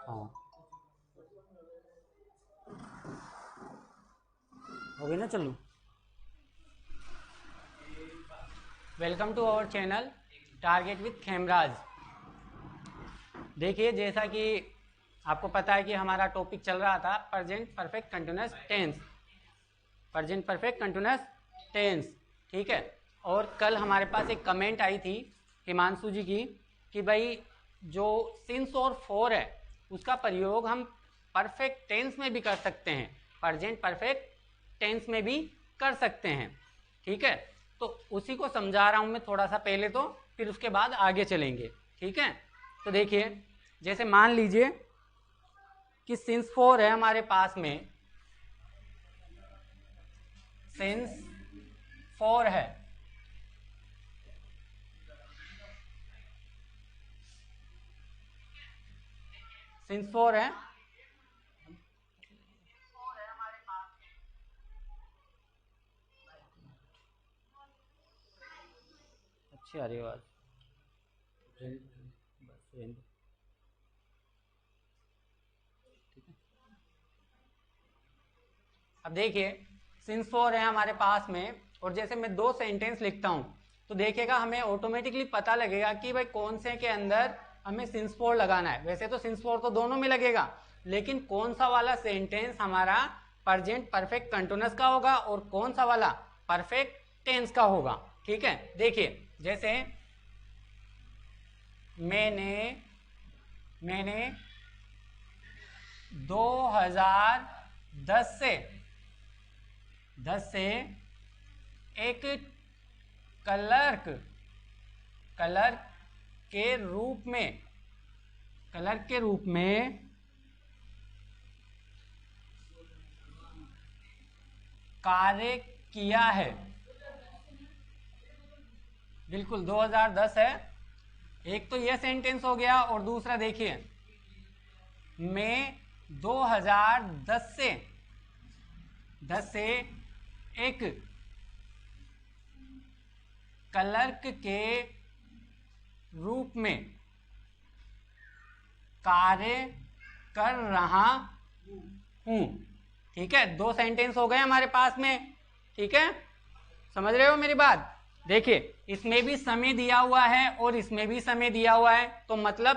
हाँ हो गई ना, चलो। Welcome to our channel target with Khemraj. देखिए, जैसा कि आपको पता है कि हमारा टॉपिक चल रहा था present perfect continuous tense, present perfect continuous tense, ठीक है। और कल हमारे पास एक कमेंट आई थी हिमांशु जी की कि भाई जो सिंस और फॉर है उसका प्रयोग हम परफेक्ट टेंस में भी कर सकते हैं, प्रेजेंट परफेक्ट टेंस में भी कर सकते हैं, ठीक है। तो उसी को समझा रहा हूं मैं थोड़ा सा पहले, तो फिर उसके बाद आगे चलेंगे, ठीक है। तो देखिए, जैसे मान लीजिए कि सिंस फॉर है हमारे पास में, सिंस फॉर है, सिंस फॉर है, अच्छी आ रही आवाज। अब देखिए, सिंस फॉर है हमारे पास में, और जैसे मैं दो सेंटेंस लिखता हूं तो देखिएगा हमें ऑटोमेटिकली पता लगेगा कि भाई कौन से के अंदर हमें सिंस फॉर लगाना है। वैसे तो सिंस फॉर तो दोनों में लगेगा, लेकिन कौन सा वाला सेंटेंस हमारा प्रेजेंट परफेक्ट कंटिन्यूअस का होगा और कौन सा वाला परफेक्ट टेंस का होगा, ठीक है। देखिए, जैसे मैंने 2010 से एक क्लर्क के रूप में कार्य किया है। बिल्कुल 2010 है, एक तो यह सेंटेंस हो गया, और दूसरा देखिए, मैं 2010 से एक क्लर्क के रूप में कार्य कर रहा हूं, ठीक है। दो सेंटेंस हो गए हमारे पास में, ठीक है। समझ रहे हो मेरी बात? देखिए, इसमें भी समय दिया हुआ है और इसमें भी समय दिया हुआ है, तो मतलब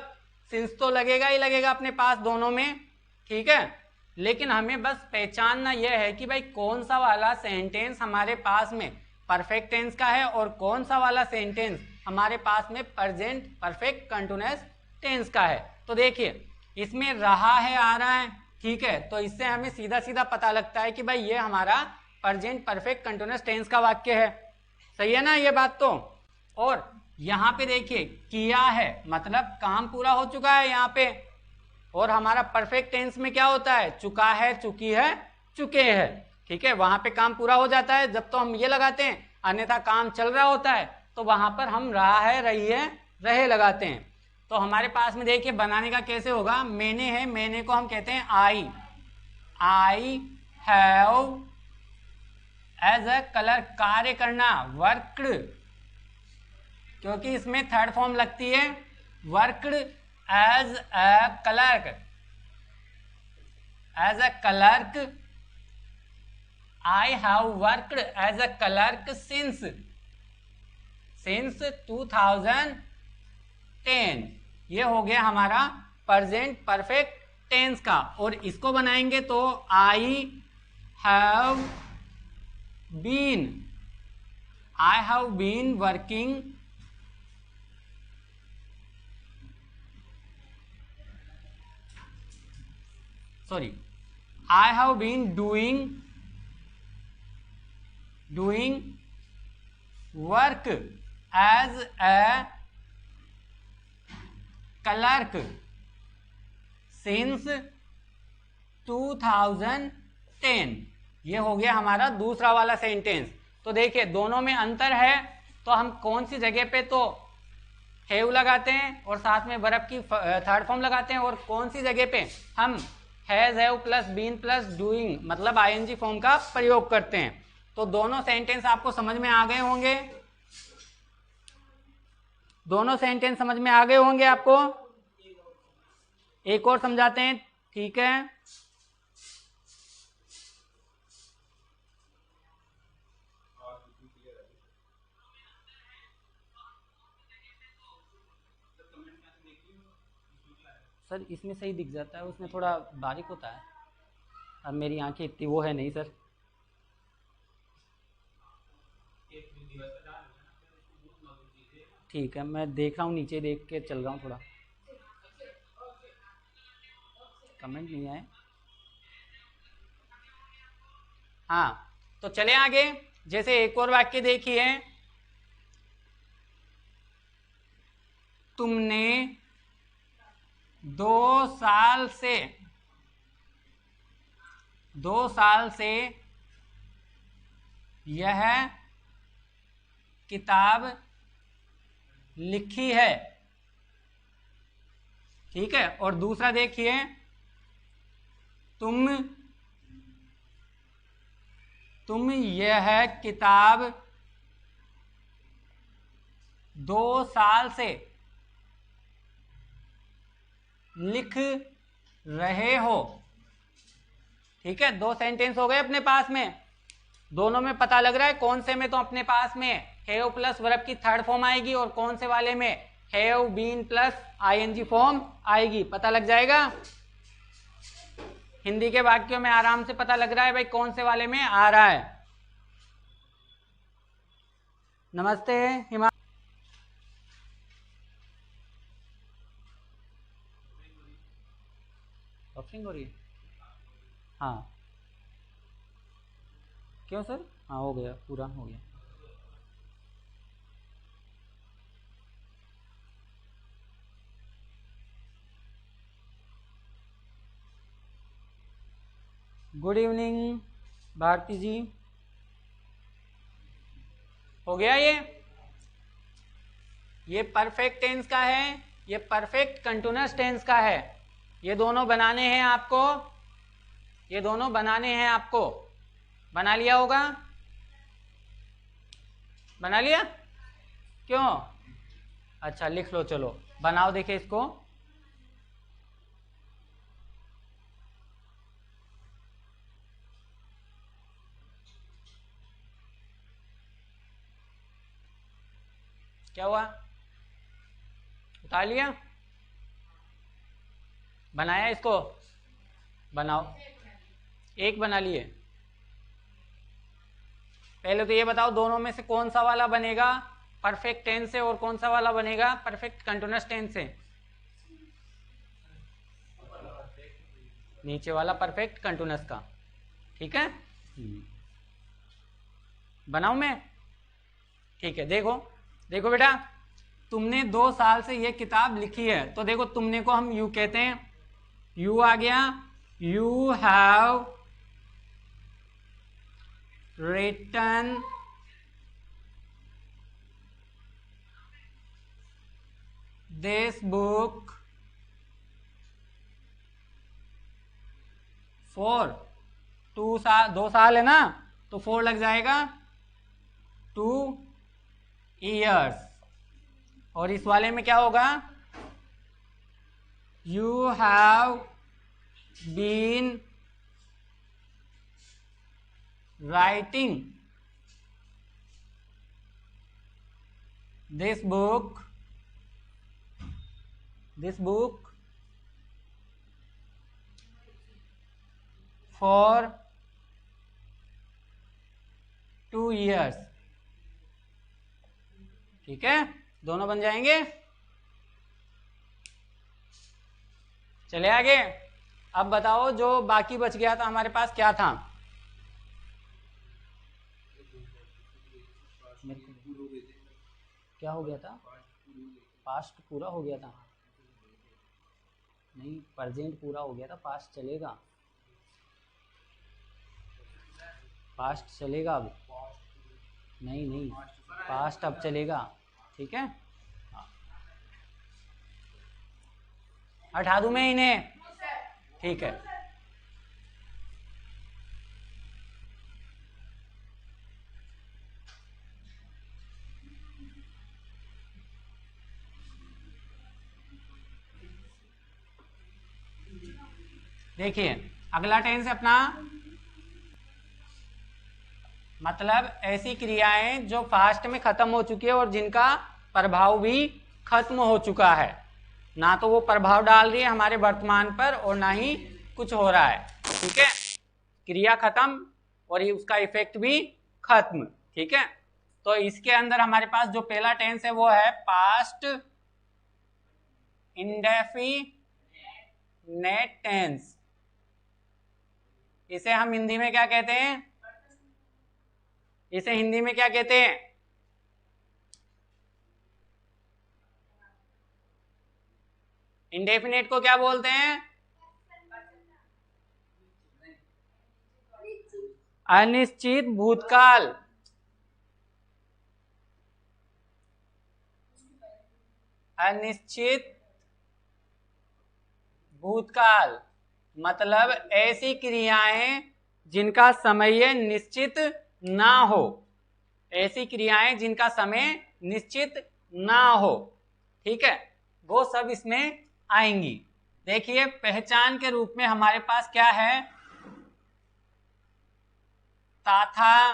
सिंस तो लगेगा ही लगेगा अपने पास दोनों में, ठीक है। लेकिन हमें बस पहचानना यह है कि भाई कौन सा वाला सेंटेंस हमारे पास में परफेक्ट टेंस का है और कौन सा वाला सेंटेंस हमारे पास में प्रेजेंट परफेक्ट कंटिन्यूअस टेंस का है। तो देखिए, इसमें रहा है आ रहा है, ठीक है, तो इससे हमें सीधा सीधा पता लगता है कि भाई ये हमारा प्रेजेंट परफेक्ट कंटिन्यूअस टेंस का वाक्य है। सही है ना ये बात? तो और यहां पे देखिए, किया है मतलब काम पूरा हो चुका है यहां पे, और हमारा परफेक्ट टेंस में क्या होता है? चुका है, चुकी है, चुके हैं, ठीक है। वहां पे काम पूरा हो जाता है जब तो हम ये लगाते हैं, अन्यथा काम चल रहा होता है तो वहां पर हम रहा है, रही है, रहे लगाते हैं। तो हमारे पास में देखिए बनाने का कैसे होगा, मैंने है, मैंने को हम कहते हैं I have as a clerk, कार्य करना, वर्कड, क्योंकि इसमें थर्ड फॉर्म लगती है, worked as a clerk, I have worked as a clerk since 2010। ये हो गया हमारा प्रेजेंट परफेक्ट टेंस का, और इसको बनाएंगे तो I have been working, sorry, I have been doing work as a clerk since 2010। ये हो गया हमारा दूसरा वाला सेंटेंस। तो देखिए दोनों में अंतर है, तो हम कौन सी जगह पे तो हैव लगाते हैं और साथ में वर्ब की थर्ड फॉर्म लगाते हैं, और कौन सी जगह पे हम has, have plus been plus doing मतलब आईएनजी फॉर्म का प्रयोग करते हैं। तो दोनों सेंटेंस आपको समझ में आ गए होंगे, दोनों सेंटेंस समझ में आ गए होंगे आपको। एक और समझाते हैं, ठीक है। सर इसमें सही दिख जाता है, उसमें थोड़ा बारीक होता है। अब मेरी आंखें इतनी वो है नहीं सर। ठीक है, मैं देख रहा हूँ, नीचे देख के चल रहा हूँ थोड़ा। कमेंट नहीं आए। हाँ, तो चले आगे। जैसे एक और वाक्य देखिए, तुमने 2 साल से यह किताब लिखी है, ठीक है। और दूसरा देखिए, तुम यह किताब 2 साल से लिख रहे हो, ठीक है। 2 सेंटेंस हो गए अपने पास में। दोनों में पता लग रहा है कौन से में तो अपने पास में हैव प्लस वर्ब की थर्ड फॉर्म आएगी और कौन से वाले में have been plus ING form आएगी, पता लग जाएगा। हिंदी के वाक्यों में आराम से पता लग रहा है भाई कौन से वाले में आ रहा है। नमस्ते हिमा। बफरिंग हो रही है? हाँ, क्यों सर? हाँ, हो गया, पूरा हो गया। गुड इवनिंग भारती जी। हो गया ये परफेक्ट टेंस का है, ये परफेक्ट कंटिन्यूअस टेंस का है। ये दोनों बनाने हैं आपको, ये दोनों बनाने हैं आपको। बना लिया होगा? बना लिया? क्यों? अच्छा, लिख लो, चलो बनाओ, देखे इसको। क्या हुआ? उतार लिया? बनाया इसको? बनाओ। एक बना लिए। पहले तो ये बताओ दोनों में से कौन सा वाला बनेगा परफेक्ट टेंस से और कौन सा वाला बनेगा परफेक्ट कंटिन्यूअस टेंस से? नीचे वाला परफेक्ट कंटिन्यूअस का, ठीक है। बनाऊं मैं? ठीक है, देखो देखो बेटा, तुमने 2 साल से ये किताब लिखी है, तो देखो तुमने को हम यू कहते हैं, यू आ गया। You have written this book for 2 साल है ना, तो 4 लग जाएगा 2 years। और इस वाले में क्या होगा? You have been writing this book for 2 years, ठीक है। दोनों बन जाएंगे। चले आगे। अब बताओ जो बाकी बच गया था हमारे पास क्या था? क्या हो गया था? पास्ट पूरा हो गया था? नहीं, प्रेजेंट पूरा हो गया था, पास्ट चलेगा। पास्ट चलेगा अब? नहीं, पास्ट अब चलेगा, ठीक है। हटा दूं मैं इन्हें? ठीक है। देखिए अगला टेंस अपना, मतलब ऐसी क्रियाएं जो फास्ट में खत्म हो चुकी है और जिनका प्रभाव भी खत्म हो चुका है, ना तो वो प्रभाव डाल रही है हमारे वर्तमान पर और ना ही कुछ हो रहा है। ठीक है, क्रिया खत्म और ये उसका इफेक्ट भी खत्म। ठीक है, तो इसके अंदर हमारे पास जो पहला टेंस है वो है पास्ट इंडेफिनेट टेंस। इसे हम हिंदी में क्या कहते हैं? इसे हिंदी में क्या कहते हैं? इंडेफिनेट को क्या बोलते हैं? अनिश्चित भूतकाल। अनिश्चित भूतकाल मतलब ऐसी क्रियाएं जिनका समय निश्चित ना हो। ऐसी क्रियाएं जिनका समय निश्चित ना हो, ठीक है, वो सब इसमें आएंगी। देखिए पहचान के रूप में हमारे पास क्या है? ताथा,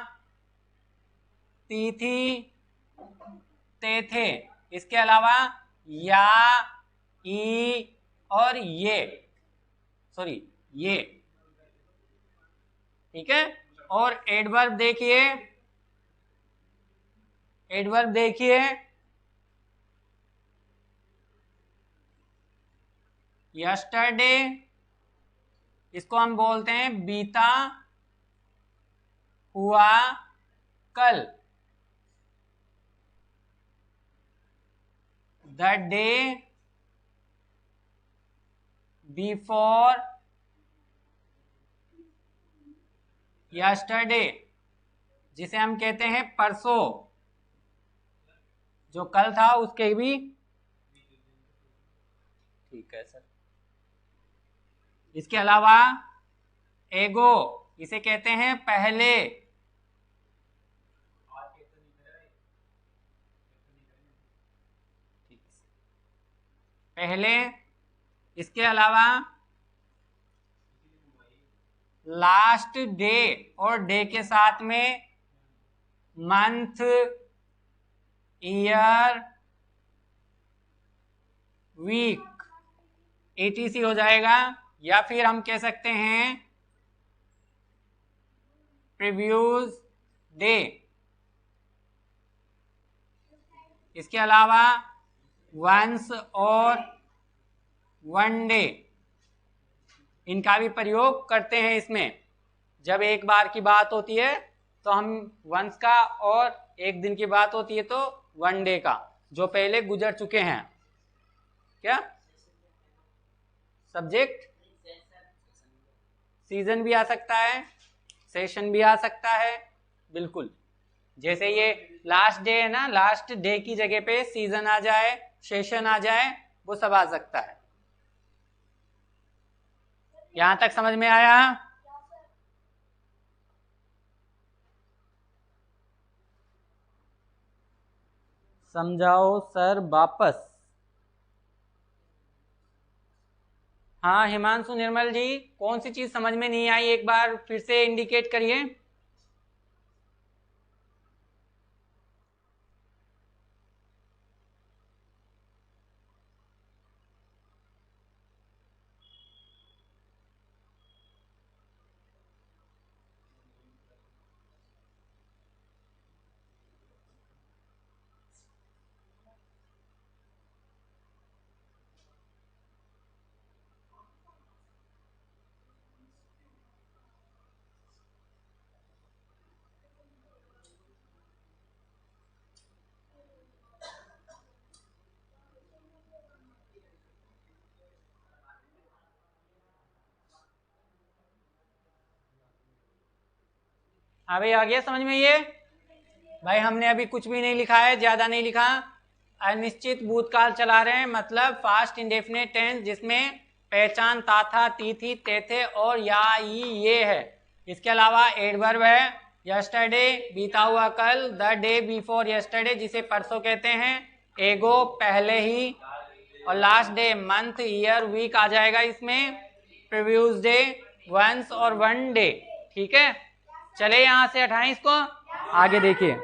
तीथी, तेथे। इसके अलावा या, ई और ये, सॉरी ये। ठीक है, और एडवर्ब देखिए, एडवर्ब देखिए, यस्टरडे, इसको हम बोलते हैं बीता हुआ कल। द डे बिफोर यस्टरडे, जिसे हम कहते हैं परसों, जो कल था उसके भी। ठीक है सर। इसके अलावा एगो, इसे कहते हैं पहले। पहले। इसके अलावा लास्ट डे, और डे के साथ में मंथ, ईयर, वीक, एटीसी हो जाएगा। या फिर हम कह सकते हैं प्रीवियस डे। इसके अलावा वंस और वन डे, इनका भी प्रयोग करते हैं इसमें। जब एक बार की बात होती है तो हम वंस का, और एक दिन की बात होती है तो वन डे का, जो पहले गुजर चुके हैं। क्या सब्जेक्ट? सीजन भी आ सकता है, सेशन भी आ सकता है, बिल्कुल। जैसे ये लास्ट डे है ना, लास्ट डे की जगह पे सीजन आ जाए, सेशन आ जाए, वो सब आ सकता है। यहां तक समझ में आया? समझाओ सर वापस। हाँ हिमांशु, निर्मल जी, कौन सी चीज समझ में नहीं आई एक बार फिर से इंडिकेट करिए। हाँ भाई, आ गया समझ में ये? भाई हमने अभी कुछ भी नहीं लिखा है, ज्यादा नहीं लिखा। अनिश्चित भूतकाल चला रहे हैं, मतलब फास्ट इंडेफिनेट टेंस, जिसमें पहचान ताथा, तीथी, तेथे और या, ये है। इसके अलावा एडवर्ब है यस्टरडे, बीता हुआ कल, द डे बिफोर यस्टरडे, जिसे परसों कहते हैं, एगो, पहले ही, और last day month, year, week आ जाएगा इसमें। प्रीवियस डे, वंस और वन डे। ठीक है, चले यहां से 28 को आगे देखिए।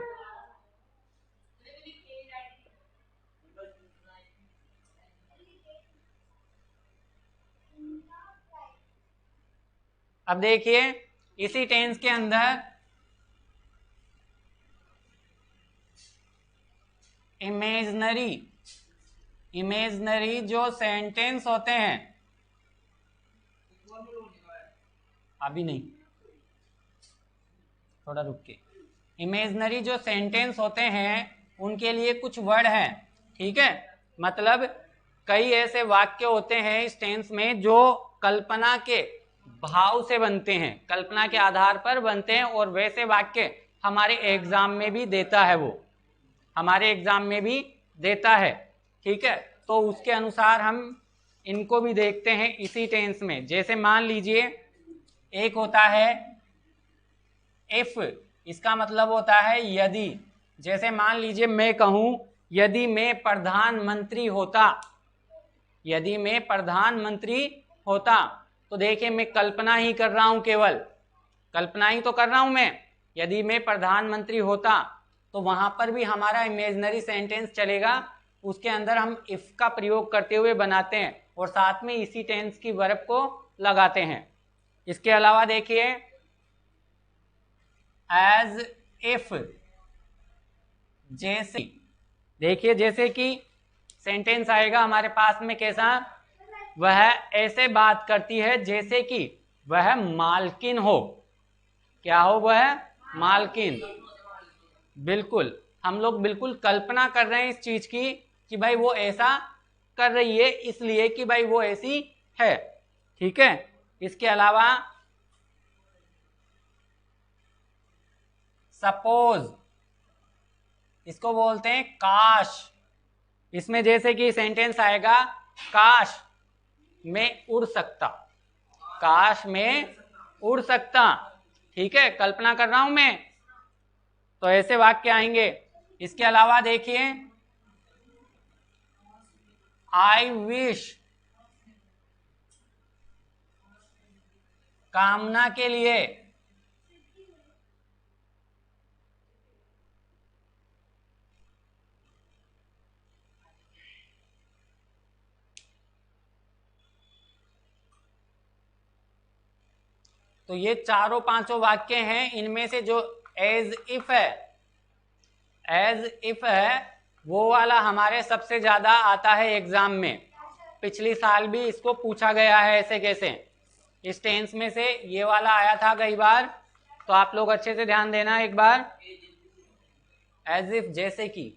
अब देखिए इसी टेंस के अंदर इमेजनरी जो सेंटेंस होते हैं, अभी नहीं, थोड़ा रुक के, इमेजनरी जो सेंटेंस होते हैं उनके लिए कुछ वर्ड हैं। ठीक है, मतलब कई ऐसे वाक्य होते हैं इस टेंस में जो कल्पना के भाव से बनते हैं, कल्पना के आधार पर बनते हैं, और वैसे वाक्य हमारे एग्जाम में भी देता है, वो हमारे एग्जाम में भी देता है। ठीक है, तो उसके अनुसार हम इनको भी देखते हैं इसी टेंस में। जैसे मान लीजिए एक होता है इफ, इसका मतलब होता है यदि। जैसे मान लीजिए मैं कहूं यदि मैं प्रधानमंत्री होता, यदि मैं प्रधानमंत्री होता, तो देखिए मैं कल्पना ही कर रहा हूं, केवल कल्पना ही तो कर रहा हूं मैं। यदि मैं प्रधानमंत्री होता तो वहां पर भी हमारा इमेजिनरी सेंटेंस चलेगा, उसके अंदर हम इफ का प्रयोग करते हुए बनाते हैं और साथ में इसी टेंस की वर्ब को लगाते हैं। इसके अलावा देखिए एज इफ, जैसे, देखिए जैसे कि सेंटेंस आएगा हमारे पास में कैसा, वह ऐसे बात करती है जैसे कि वह मालकिन हो। क्या हो? वह मालकिन। बिल्कुल, हम लोग बिल्कुल कल्पना कर रहे हैं इस चीज की कि भाई वो ऐसा कर रही है इसलिए कि भाई वो ऐसी है। ठीक है, इसके अलावा सपोज, इसको बोलते हैं काश। इसमें जैसे कि सेंटेंस आएगा काश मैं उड़ सकता, काश मैं उड़ सकता। ठीक है, कल्पना कर रहा हूं मैं, तो ऐसे वाक्य आएंगे। इसके अलावा देखिए आई विश, कामना के लिए। तो ये चारों पांचों वाक्य हैं, इनमें से जो एज इफ है, एज इफ है, वो वाला हमारे सबसे ज्यादा आता है एग्जाम में। पिछली साल भी इसको पूछा गया है ऐसे कैसे, इस टेंस में से ये वाला आया था कई बार, तो आप लोग अच्छे से ध्यान देना एक बार। एज इफ, जैसे कि,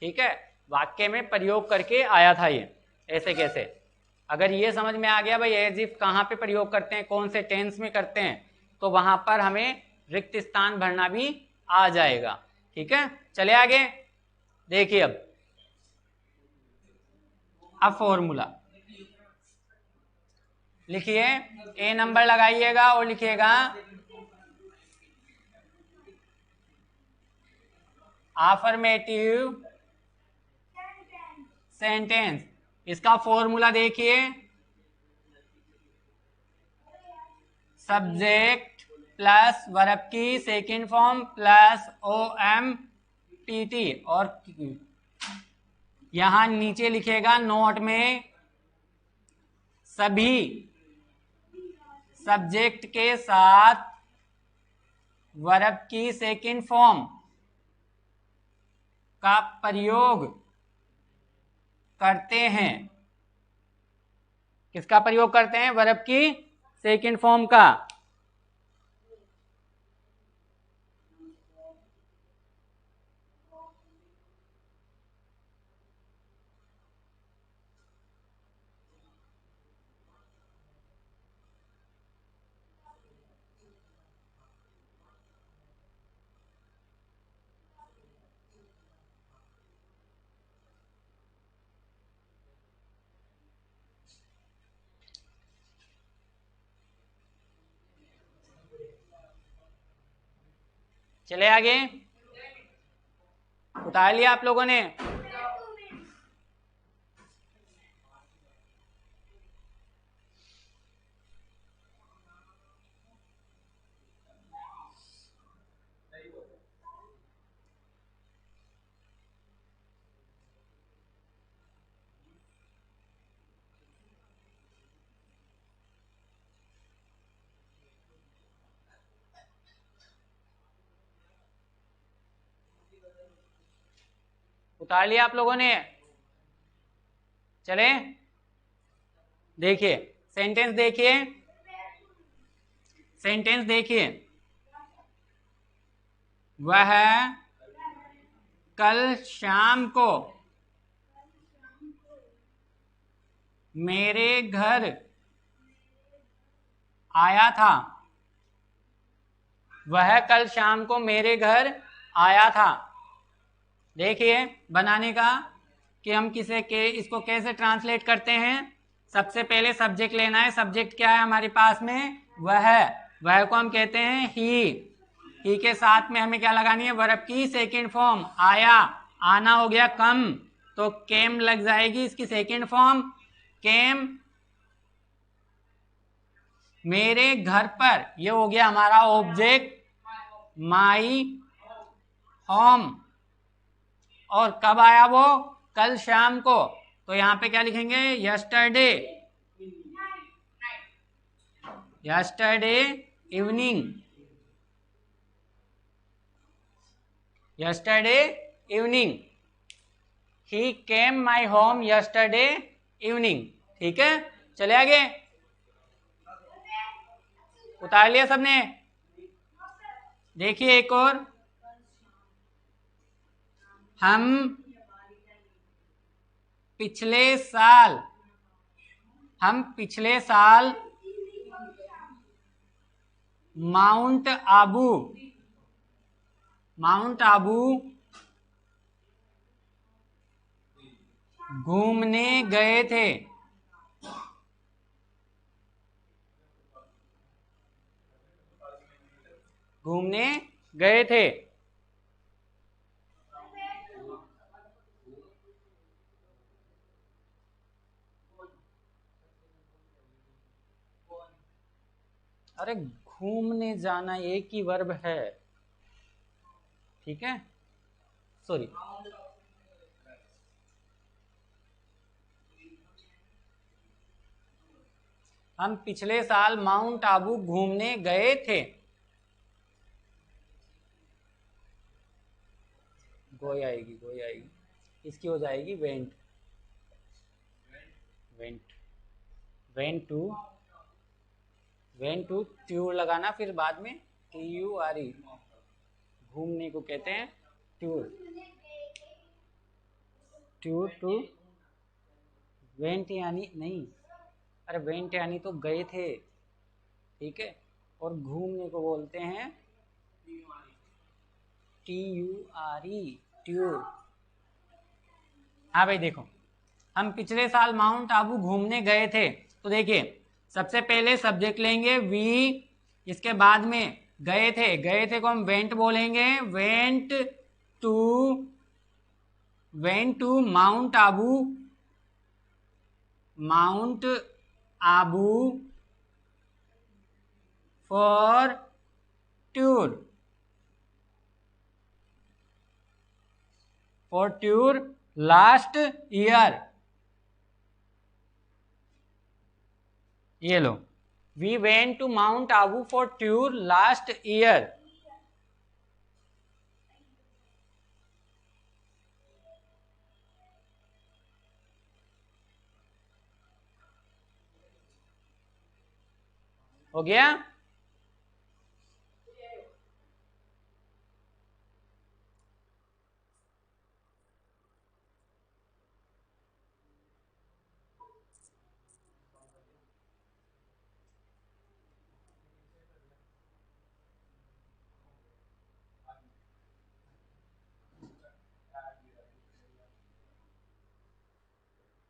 ठीक है, वाक्य में प्रयोग करके आया था ये ऐसे कैसे। अगर ये समझ में आ गया भाई एज इफ कहाँ पे प्रयोग करते हैं, कौन से टेंस में करते हैं, तो वहां पर हमें रिक्त स्थान भरना भी आ जाएगा। ठीक है, चले आगे देखिए। अब फॉर्मूला लिखिए, ए नंबर लगाइएगा और लिखिएगा अफर्मेटिव सेंटेंस। इसका फॉर्मूला देखिए, सब्जेक्ट प्लस वर्ब की सेकंड फॉर्म प्लस OMPT, और यहां नीचे लिखेगा नोट में सभी सब्जेक्ट के साथ वर्ब की सेकंड फॉर्म का प्रयोग करते हैं। किसका प्रयोग करते हैं? वर्ब की सेकंड फॉर्म का। चले आगे, उतार लिया आप लोगों ने? उतार लिया आप लोगों ने? चले देखिए सेंटेंस, देखिए सेंटेंस देखिए। वह कल शाम को मेरे घर आया था। वह कल शाम को मेरे घर आया था। देखिए बनाने का कि हम इसको कैसे ट्रांसलेट करते हैं। सबसे पहले सब्जेक्ट लेना है। सब्जेक्ट क्या है हमारे पास में? वह को हम कहते हैं ही के साथ में हमें क्या लगानी है? वर्ब की सेकंड फॉर्म। आया, आना हो गया कम, तो केम लग जाएगी इसकी सेकंड फॉर्म, केम। मेरे घर पर, ये हो गया हमारा ऑब्जेक्ट माई होम। और कब आया वो? कल शाम को। तो यहां पे क्या लिखेंगे? Yesterday, yesterday evening, yesterday evening. He came my home yesterday evening. ठीक है, चले आगे। उतार लिया सबने? देखिए एक और। हम पिछले साल माउंट आबू घूमने गए थे। घूमने गए थे। अरे घूमने जाना एक ही वर्ब है, ठीक है, सॉरी। हम पिछले साल माउंट आबू घूमने गए थे। गोई आएगी, इसकी हो जाएगी वेंट। वेंट टू ट्यूर लगाना, फिर बाद में TURE। घूमने को कहते हैं ट्यूर। टू वेंट यानी नहीं, अरे वेंट यानी तो गए थे, ठीक है। और घूमने को बोलते हैं TURE, ट्यूर। हाँ भाई देखो, हम पिछले साल माउंट आबू घूमने गए थे। तो देखिए सबसे पहले सब्जेक्ट लेंगे वी, इसके बाद में गए थे को हम वेंट बोलेंगे। Went to Mount Abu for tour last year. ये लो, we went to Mount Abu for tour last year. हो गया?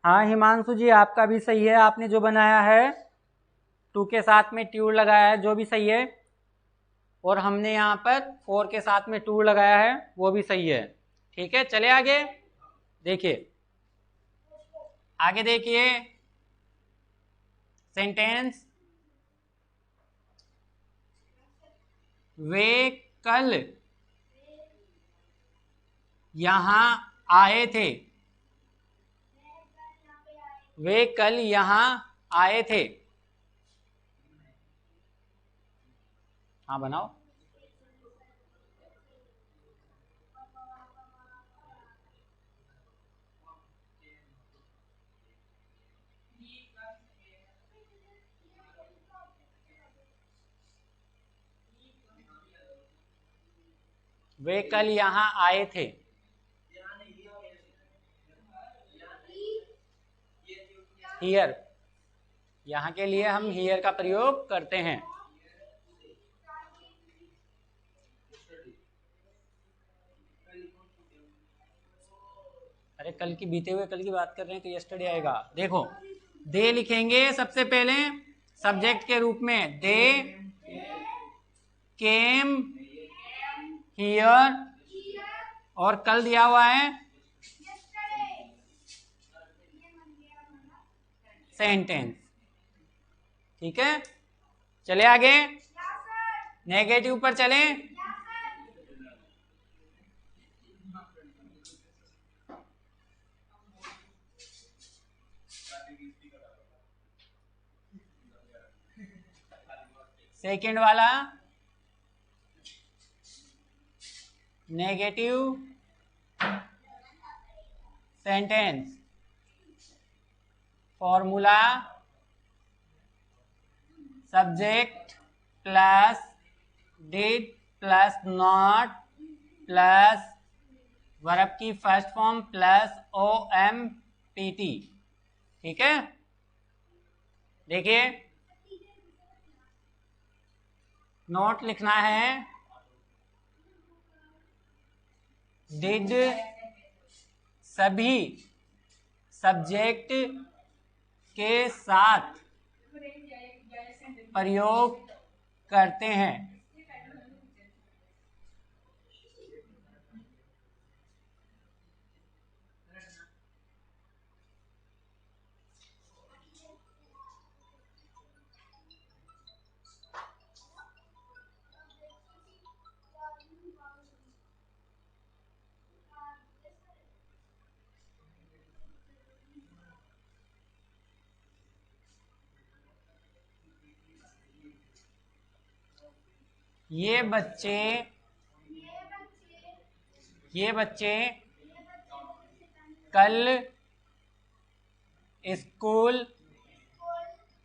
हाँ हिमांशु जी, आपका भी सही है, आपने जो बनाया है टू के साथ में ट्यूर लगाया है, जो भी सही है। और हमने यहाँ पर 4 के साथ में टूर लगाया है, वो भी सही है। ठीक है, चले आगे। देखिए आगे देखिए सेंटेंस। वे कल यहां आए थे। वे कल यहां आए थे। हाँ बनाओ। वे कल यहाँ आए थे। हियर, यहाँ के लिए हम हियर का प्रयोग करते हैं। अरे कल की, बीते हुए कल की बात कर रहे हैं तो यस्टरडे आएगा। देखो, दे लिखेंगे सबसे पहले सब्जेक्ट के रूप में, दे केम हियर, और कल दिया हुआ है सेंटेंस। ठीक है, चले आगे, नेगेटिव पर चले। सेकंड वाला negative sentence, formula subject plus did plus not plus verb की first form plus O M P T. ठीक है, देखिए नोट लिखना है, डिड सभी सब्जेक्ट के साथ प्रयोग करते हैं। ये बच्चे कल स्कूल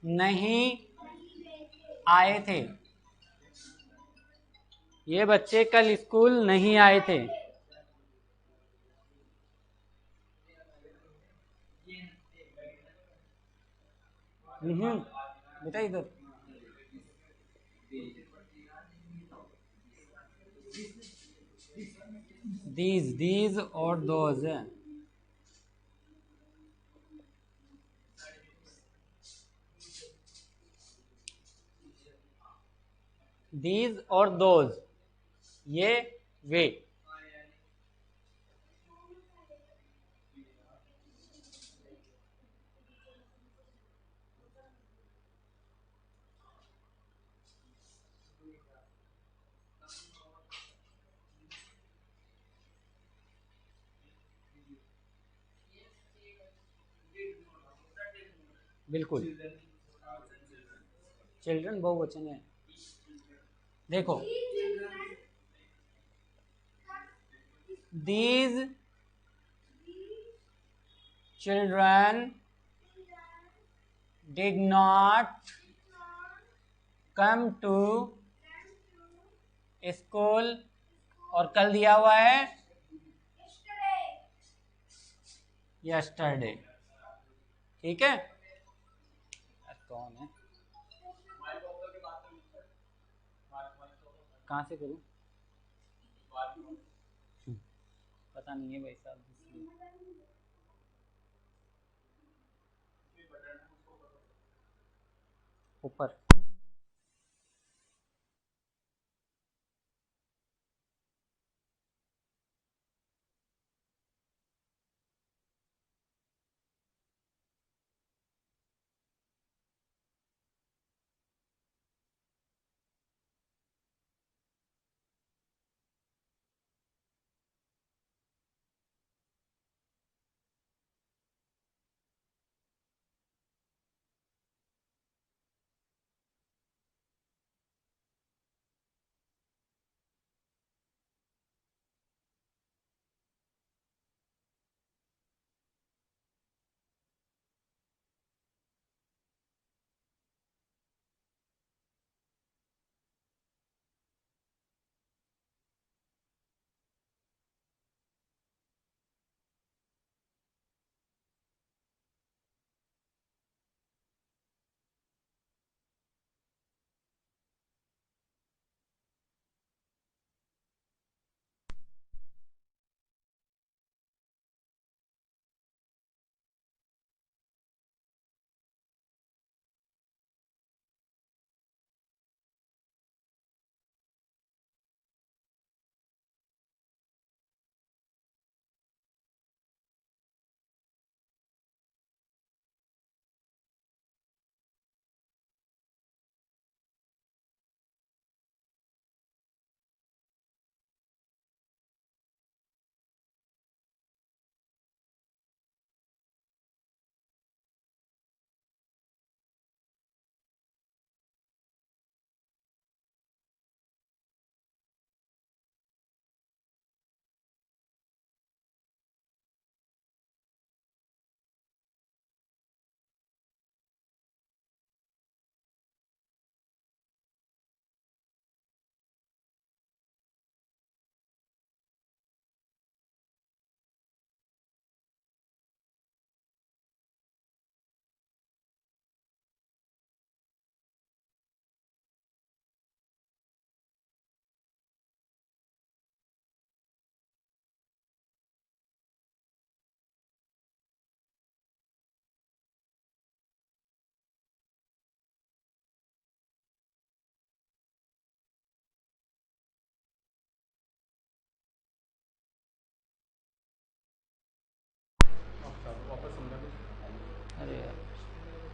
नहीं आए थे। ये बच्चे कल स्कूल नहीं आए थे। बेटा इधर, दीज और दोज, दीज और दोज, ये वे। बिल्कुल, चिल्ड्रन बहुवचन है। देखो, these children did not come to school, और कल दिया हुआ है यस्टरडे। ठीक है, कौन है, कहाँ से करूं, पता नहीं है भाई साहब, ऊपर।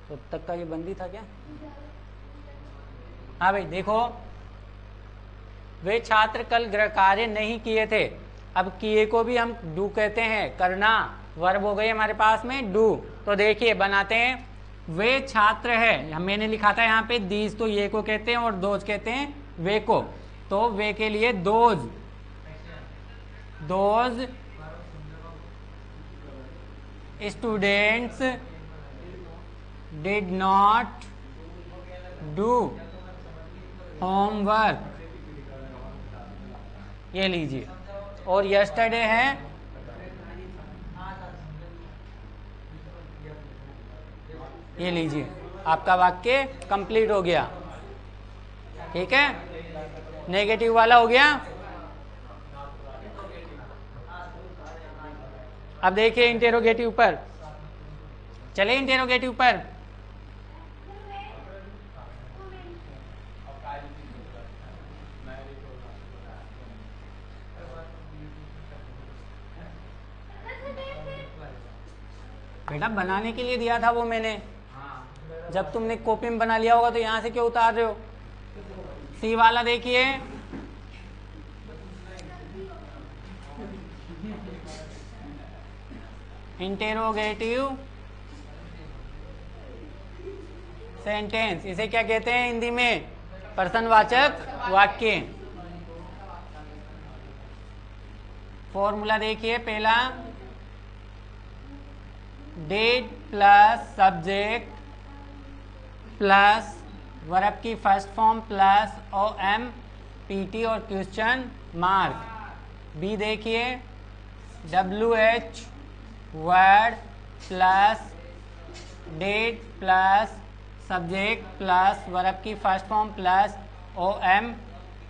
तो अब तक का ये बंदी था क्या? हाँ भाई देखो, वे छात्र कल गृह कार्य नहीं किए थे। अब किए को भी हम डू कहते हैं, करना वर्ब हो गई हमारे पास में डू। तो देखिए बनाते हैं, वे छात्र है, मैंने लिखा था यहाँ पे दीज, तो ये को कहते हैं और दोज कहते हैं वे को। तो वे के लिए those students did not do homework, ये लीजिए। और यस्टरडे है, ये लीजिए, आपका वाक्य कंप्लीट हो गया। ठीक है, नेगेटिव वाला हो गया। अब देखिए इंटेरोगेटिव पर, चले इंटेरोगेटिव पर। बेटा बनाने के लिए दिया था वो मैंने, जब तुमने कॉपी में बना लिया होगा तो यहां से क्यों उतार रहे हो? सी वाला देखिए, इंटेरोगेटिव सेंटेंस, इसे क्या कहते हैं हिंदी में? प्रश्नवाचक वाक्य। फॉर्मूला देखिए, पहला did plus subject plus verb की first form plus OM PT और क्वेश्चन मार्क। बी देखिए, WH word plus did plus subject plus verb की first form plus OM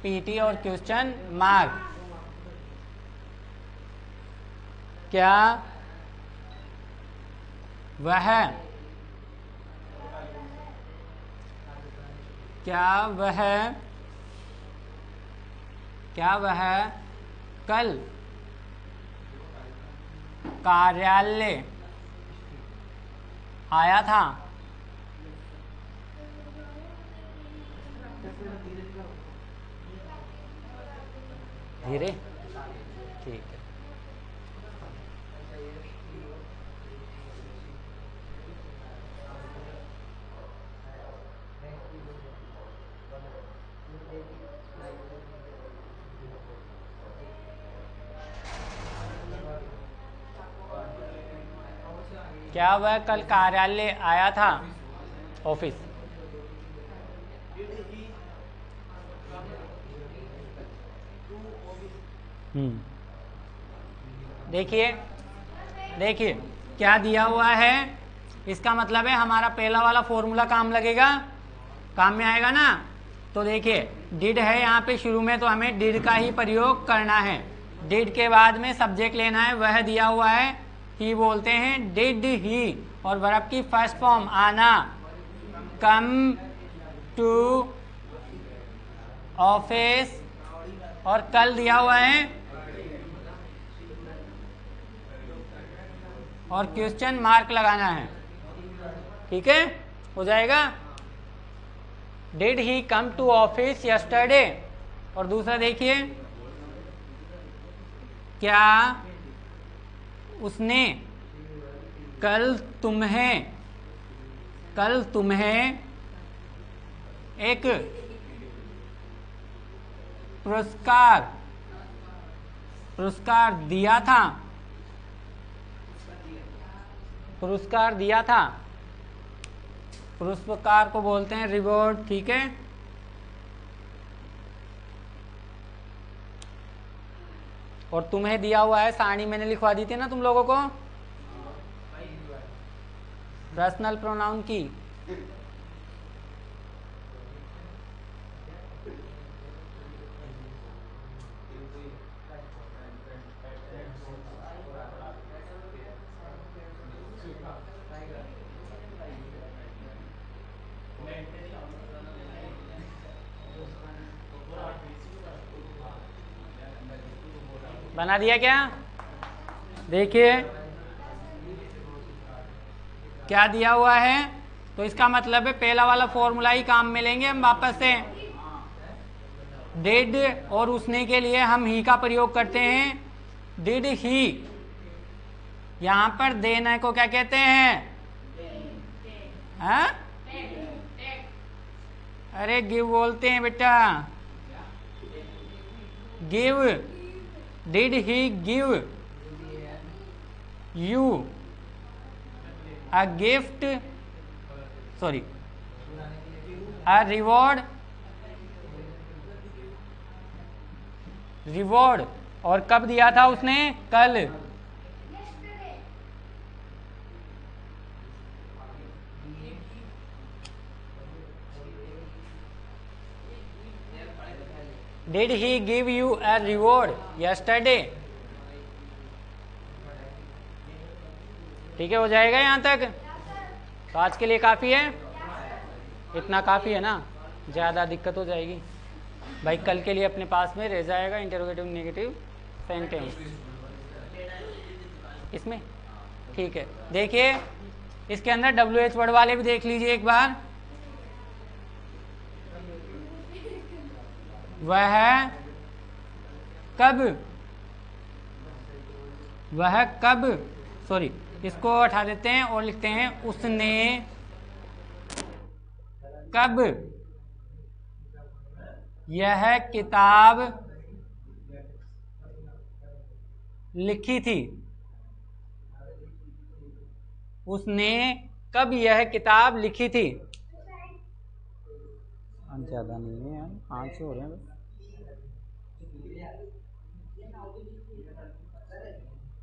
PT और क्वेश्चन मार्क। क्या वह कल कार्यालय आया था? धीरे, ठीक है। क्या वह कल कार्यालय आया था? ऑफिस। देखिए क्या दिया हुआ है, इसका मतलब है हमारा पहला वाला फॉर्मूला काम लगेगा, काम में आएगा ना। तो देखिए डिड है यहाँ पे शुरू में, तो हमें डिड का ही प्रयोग करना है। डिड के बाद में सब्जेक्ट लेना है, वह दिया हुआ है, ही बोलते हैं डिड ही, और वर्ब की फर्स्ट फॉर्म आना, कम टू ऑफिस, और कल दिया हुआ है और क्वेश्चन मार्क लगाना है। ठीक है, हो जाएगा। Did he come to office yesterday. और दूसरा देखिए, क्या उसने कल तुम्हें एक पुरस्कार दिया था? पुरस्कार को बोलते हैं रिवॉर्ड। ठीक है, और तुम्हें दिया हुआ है, सारणी मैंने लिखवा दी थी ना तुम लोगों को, पर्सनल प्रोनाउन की। बना दिया क्या? देखिए क्या दिया हुआ है, तो इसका मतलब है पहला वाला फॉर्मूला ही काम में लेंगे हम वापस से। डिड और उसने के लिए हम ही का प्रयोग करते हैं। डिड ही, यहां पर देना को क्या कहते हैं? हाँ? अरे गिव बोलते हैं बेटा, give. Did he give you a gift, sorry a reward, reward. और कब दिया था उसने? कल। Did he give you a reward yesterday? ठीक है, हो जाएगा यहाँ तक? तो आज के लिए काफ़ी है, इतना काफ़ी है ना, ज़्यादा दिक्कत हो जाएगी भाई। कल के लिए अपने पास में रह जाएगा इंटरोगेटिव नेगेटिव सेंटेंस इसमें। ठीक है, देखिए इसके अंदर WH वर्ड वाले भी देख लीजिए एक बार। वह कब, वह कब, सॉरी इसको हटा देते हैं और लिखते हैं उसने कब यह किताब लिखी थी। उसने कब यह किताब लिखी थी। ज्यादा नहीं है यार, 5 हो रहे हैं।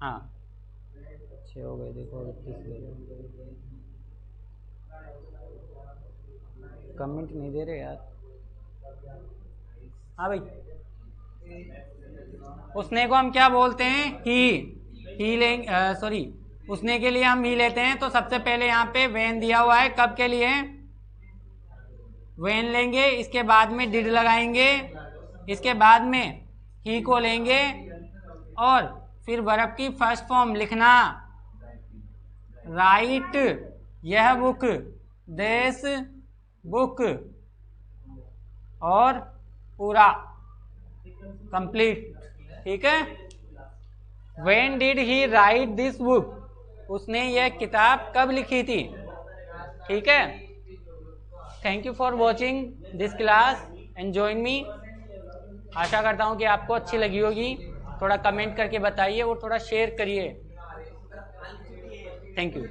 हाँ 6 हो गए, देखो 21 कमेंट नहीं दे रहे यार। हाँ भाई, उसने को हम क्या बोलते हैं? ही लेंगे, सॉरी उसने के लिए हम ही लेते हैं। तो सबसे पहले यहाँ पे वेन दिया हुआ है, कब के लिए? वेन लेंगे, इसके बाद में डिड लगाएंगे, इसके बाद में ही को लेंगे और फिर वर्ब की फर्स्ट फॉर्म लिखना। राइट यह बुक, दिस बुक, और पूरा कंप्लीट। ठीक है, when did he write this book, उसने यह किताब कब लिखी थी। ठीक है, thank you for watching this class and join me. आशा करता हूँ कि आपको अच्छी लगी होगी। थोड़ा कमेंट करके बताइए और थोड़ा शेयर करिए। Thank you.